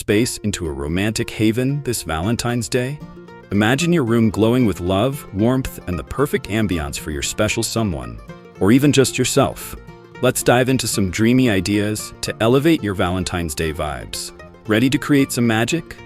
space into a romantic haven this Valentine's Day? Imagine your room glowing with love, warmth, and the perfect ambiance for your special someone, or even just yourself. Let's dive into some dreamy ideas to elevate your Valentine's Day vibes. Ready to create some magic?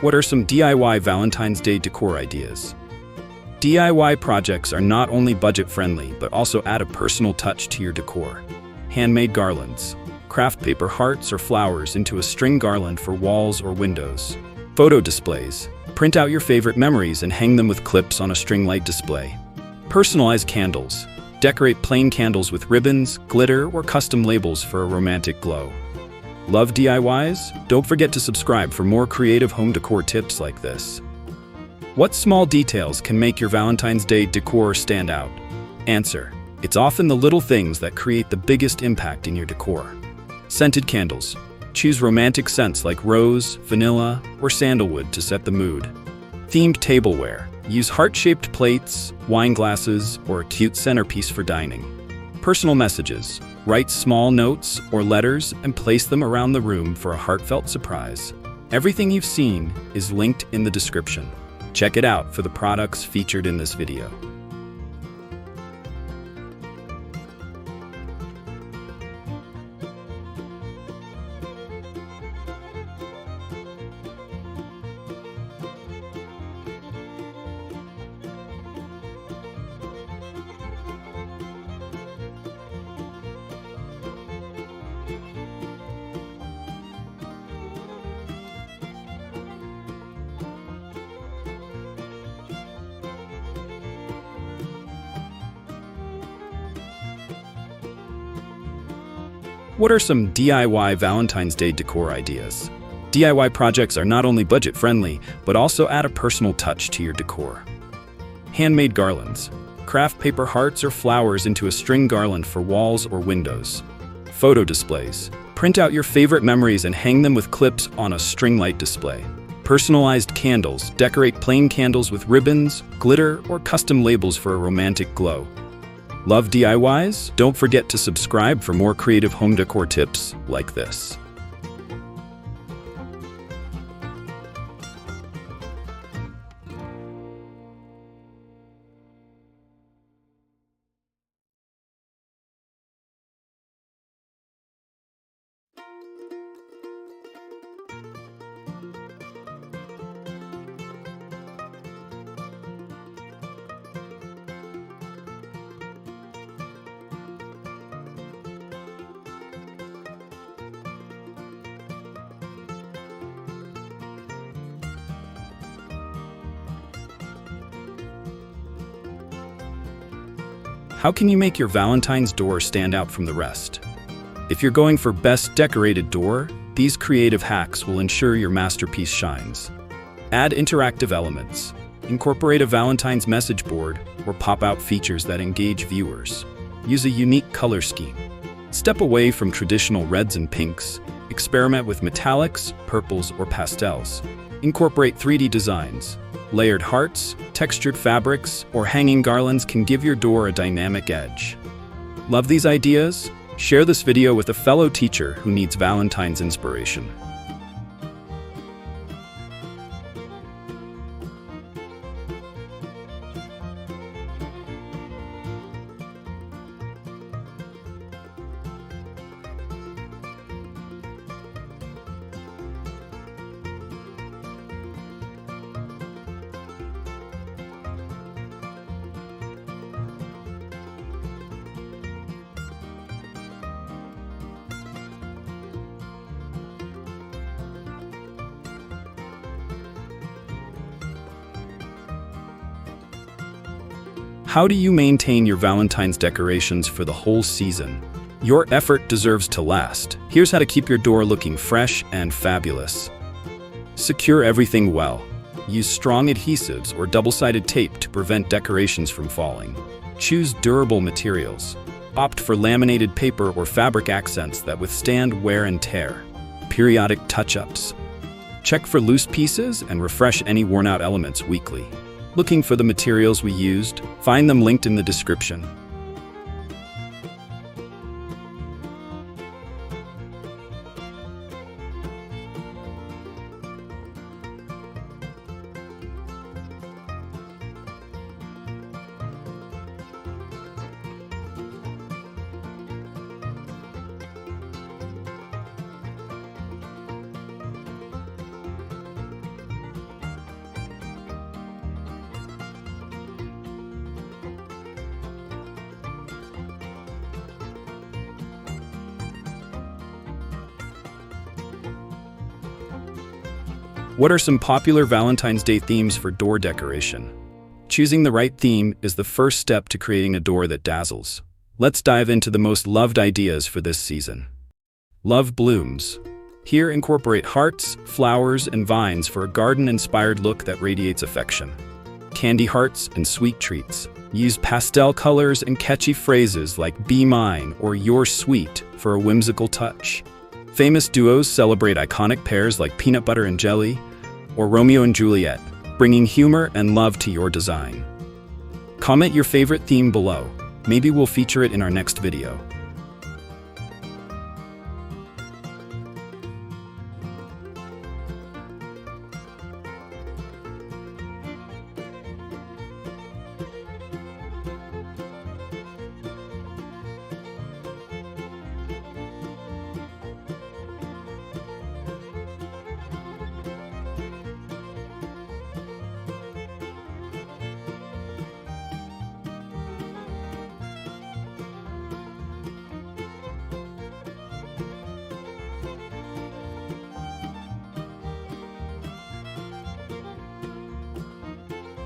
What are some DIY Valentine's Day decor ideas? DIY projects are not only budget-friendly, but also add a personal touch to your decor. Handmade garlands. Craft paper hearts or flowers into a string garland for walls or windows. Photo displays. Print out your favorite memories and hang them with clips on a string light display. Personalized candles. Decorate plain candles with ribbons, glitter, or custom labels for a romantic glow. Love DIYs? Don't forget to subscribe for more creative home decor tips like this. What small details can make your Valentine's Day decor stand out? Answer: it's often the little things that create the biggest impact in your decor. Scented candles. Choose romantic scents like rose, vanilla, or sandalwood to set the mood. Themed tableware. Use heart-shaped plates, wine glasses, or a cute centerpiece for dining. Personal messages. Write small notes or letters and place them around the room for a heartfelt surprise. Everything you've seen is linked in the description. Check it out for the products featured in this video. What are some DIY Valentine's Day decor ideas? DIY projects are not only budget-friendly, but also add a personal touch to your decor. Handmade garlands. Craft paper hearts or flowers into a string garland for walls or windows. Photo displays. Print out your favorite memories and hang them with clips on a string light display. Personalized candles. Decorate plain candles with ribbons, glitter, or custom labels for a romantic glow. Love DIYs? Don't forget to subscribe for more creative home decor tips like this. How can you make your Valentine's door stand out from the rest? If you're going for best decorated door, these creative hacks will ensure your masterpiece shines. Add interactive elements. Incorporate a Valentine's message board or pop-out features that engage viewers. Use a unique color scheme. Step away from traditional reds and pinks. Experiment with metallics, purples, or pastels. Incorporate 3D designs. Layered hearts, textured fabrics, or hanging garlands can give your door a dynamic edge. Love these ideas? Share this video with a fellow teacher who needs Valentine's inspiration. How do you maintain your Valentine's decorations for the whole season? Your effort deserves to last. Here's how to keep your door looking fresh and fabulous. Secure everything well. Use strong adhesives or double-sided tape to prevent decorations from falling. Choose durable materials. Opt for laminated paper or fabric accents that withstand wear and tear. Periodic touch-ups. Check for loose pieces and refresh any worn-out elements weekly. Looking for the materials we used? Find them linked in the description. What are some popular Valentine's Day themes for door decoration? Choosing the right theme is the first step to creating a door that dazzles. Let's dive into the most loved ideas for this season. Love blooms. Here incorporate hearts, flowers, and vines for a garden-inspired look that radiates affection. Candy hearts and sweet treats. Use pastel colors and catchy phrases like "be mine" or "you're sweet" for a whimsical touch. Famous duos celebrate iconic pairs like peanut butter and jelly, or Romeo and Juliet, bringing humor and love to your design. Comment your favorite theme below. Maybe we'll feature it in our next video.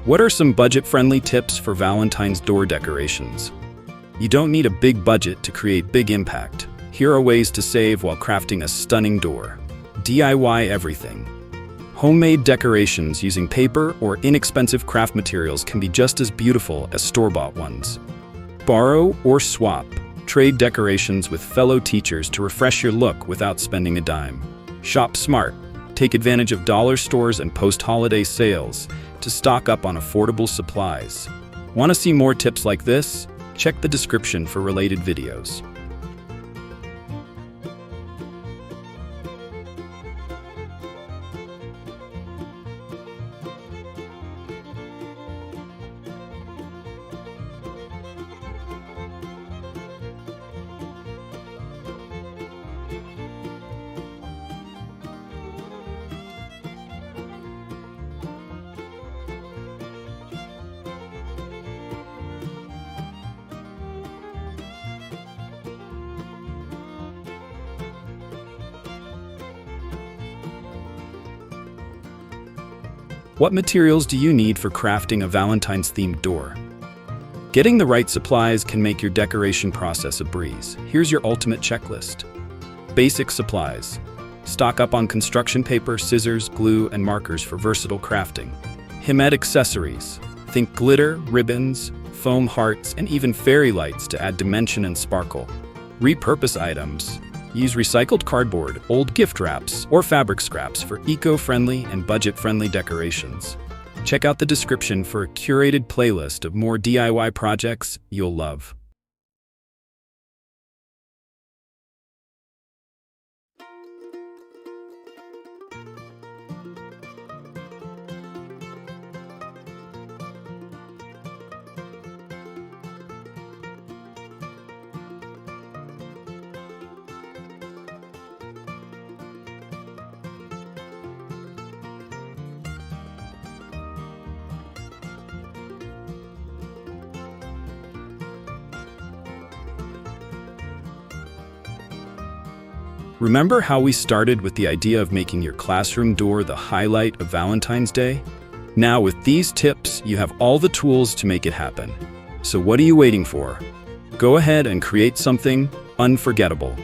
What are some budget-friendly tips for Valentine's door decorations? You don't need a big budget to create big impact. Here are ways to save while crafting a stunning door. DIY everything. Homemade decorations using paper or inexpensive craft materials can be just as beautiful as store-bought ones. Borrow or swap. Trade decorations with fellow teachers to refresh your look without spending a dime. Shop smart. Take advantage of dollar stores and post-holiday sales to stock up on affordable supplies. Want to see more tips like this? Check the description for related videos. What materials do you need for crafting a Valentine's-themed door? Getting the right supplies can make your decoration process a breeze. Here's your ultimate checklist. Basic supplies. Stock up on construction paper, scissors, glue, and markers for versatile crafting. Hem-ed accessories. Think glitter, ribbons, foam hearts, and even fairy lights to add dimension and sparkle. Repurpose items. Use recycled cardboard, old gift wraps, or fabric scraps for eco-friendly and budget-friendly decorations. Check out the description for a curated playlist of more DIY projects you'll love. Remember how we started with the idea of making your classroom door the highlight of Valentine's Day? Now with these tips, you have all the tools to make it happen. So what are you waiting for? Go ahead and create something unforgettable.